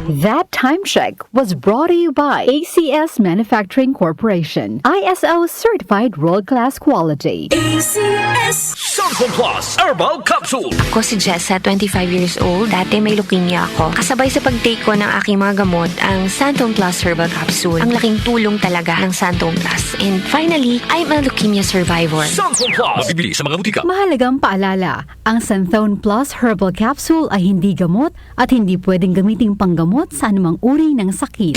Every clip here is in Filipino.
That time check was brought to you by ACS Manufacturing Corporation, ISO certified world-class quality. ACS Santon Plus Herbal Capsule. Ako si Jessa, 25 years old. Dati may leukemia ako. Kasabay sa pag-take ko ng aking mga gamot, ang Santon Plus Herbal Capsule. Ang laking tulong talaga ng Santon Plus. And finally, I'm a leukemia survivor. Santon Plus. Mabibili sa mga butika. Mahalagang paalala, ang Santhone Plus Herbal Capsule ay hindi gamot at hindi pwedeng gamiting panggamot sa anumang uri ng sakit.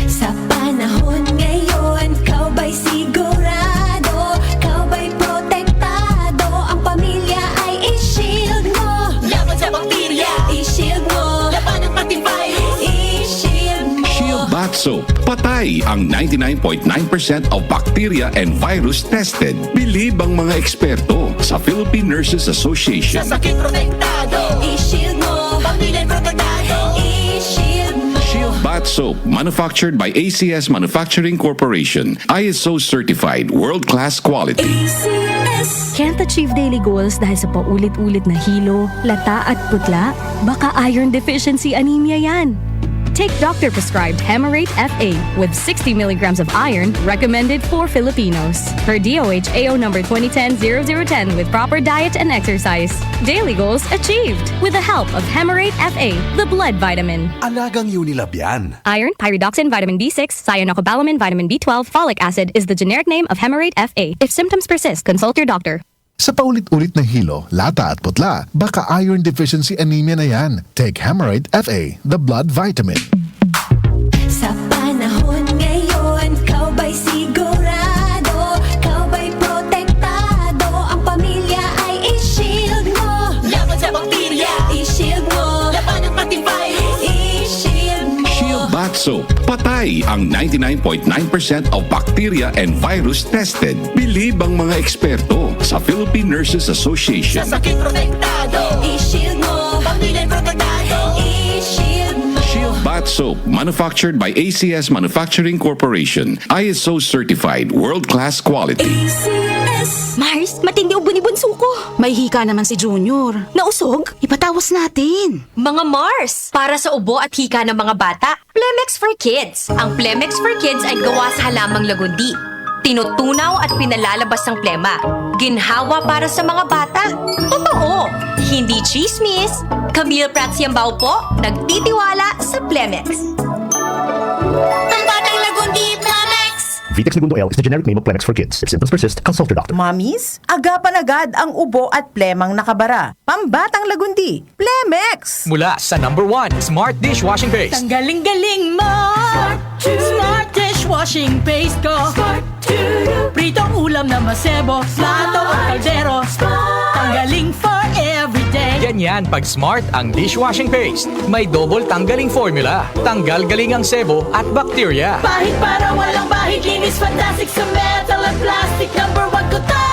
Sa panahon ngayon, kau ba'y sigurado? Kau ba'y protektado? Ang pamilya ay i-shield mo. Laban sa bakterya, i-shield mo. Laban ng matibay, i-shield mo. Shield Bath Soap. Patay ang 99.9% of bacteria and virus tested. Believe ang mga eksperto sa Philippine Nurses Association. Sa sakit protektado, i-shield mo. Pamilya protektado, i-shield mo. Shield Bath Soap, manufactured by ACS Manufacturing Corporation. ISO certified, world-class quality. ACS. Can't achieve daily goals dahil sa paulit-ulit na hilo, lata at putla? Baka iron deficiency anemia yan. Take doctor-prescribed Hemarate FA with 60 milligrams of iron recommended for Filipinos. Per DOH AO number 2010-0010 with proper diet and exercise. Daily goals achieved with the help of Hemarate FA, the blood vitamin. Alagang Unilab yan. Iron, pyridoxine, vitamin B6, cyanocobalamin, vitamin B12, folic acid is the generic name of Hemarate FA. If symptoms persist, consult your doctor. Sa paulit-ulit na hilo, lata at putla, baka iron deficiency anemia na yan. Take Hemarate FA, the blood vitamin. Sa panahon ngayon, kau ba'y sigurado? Kau ba'y protektado? Ang pamilya ay i-shield mo. Laban sa bakterya, i-shield mo. Laban ng matibay, i-shield mo. Shield Bath Soap. Patay ang 99.9% of bacteria and virus tested. Believe ang mga eksperto sa Philippine Nurses Association. Sa sakit protektado, i-shield mo. Pamilya protektado, i-shield mo. Shield Bath Soap, manufactured by ACS Manufacturing Corporation. ISO certified, world-class quality. ACS. Mars, matindi ubo ni bunso ko. May hika naman si Junior. Nausog? Ipatawas natin. Mga Mars, para sa ubo at hika ng mga bata, Plemex for Kids. Ang Plemex for Kids ay gawa sa halamang lagundi. Tinutunaw at pinalalabas ng plema. Ginhawa para sa mga bata. Totoo! Hindi chismis. Camille Pratsiambao po, nagtitiwala sa Plemex. Ang batang lagundi, Plemex! Vitex Segundo L is the generic name of Plemex for kids. If symptoms persist, consult your doctor. Mommies, agapan agad ang ubo at plemang nakabara. Pambatang lagundi, Plemex! Mula sa number 1, Smart Dishwashing Paste. Ang galing-galing mo! Smart dishwashing paste ko. Pritong ulam na masebo, plato o kaldero. Tanggaling for everyday. Ganyan pag Smart ang dishwashing paste. May double tanggaling formula. Tanggal galing ang sebo at bakterya. Bahid para walang bahid, linis fantastic sa metal at plastic. Number 1 ko to!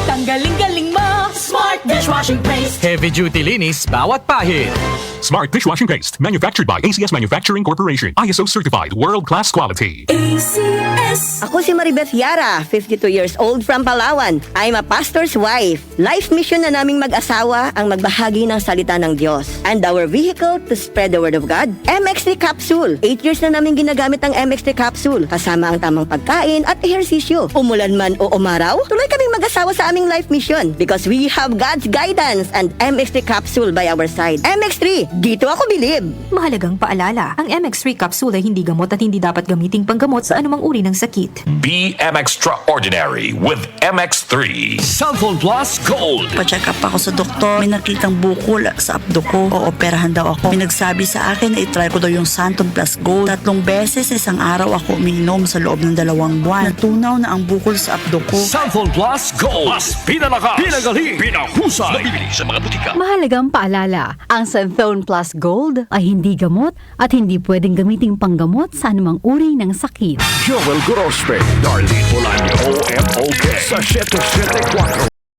Tanggaling-galing mo, Smart dishwashing paste. Heavy duty linis bawat pahid. Smart Dishwashing Paste, manufactured by ACS Manufacturing Corporation. ISO certified, world-class quality. ACS. Ako si Maribeth Yara, 52 years old from Palawan. I'm a pastor's wife. Life mission na naming mag-asawa ang magbahagi ng salita ng Diyos. And our vehicle to spread the word of God, MX3 Capsule. 8 years na namin ginagamit ang MX3 Capsule, kasama ang tamang pagkain at ehersisyo. Umulan man o umaraw, tuloy kaming mag-asawa sa aming life mission because we have God's guidance and MX3 Capsule by our side. MX3, dito ako bilib. Mahalagang paalala, ang MX3 capsule ay hindi gamot at hindi dapat gamiting panggamot sa anumang uri ng sakit. Be extraordinary with MX3. Santon Plus Gold. Pa-check up ako sa doktor. May nakitang bukol sa abdo ko. Ooperahan daw ako. May nagsabi sa akin na itry ko daw yung Santon Plus Gold. 3 beses isang araw ako umiinom sa loob ng 2 buwan. Natunaw na ang bukol sa abdo ko. Santon Plus Gold. Mas pinalakas, pinagaling, pinahusay. Mabibili sa mga butika. Mahalagang paalala, ang Santhone Plus Gold ay hindi gamot at hindi pwedeng gamiting panggamot sa anumang uri ng sakit. Joel Gorospe, Darlene Bolaño, OMOK sa 774.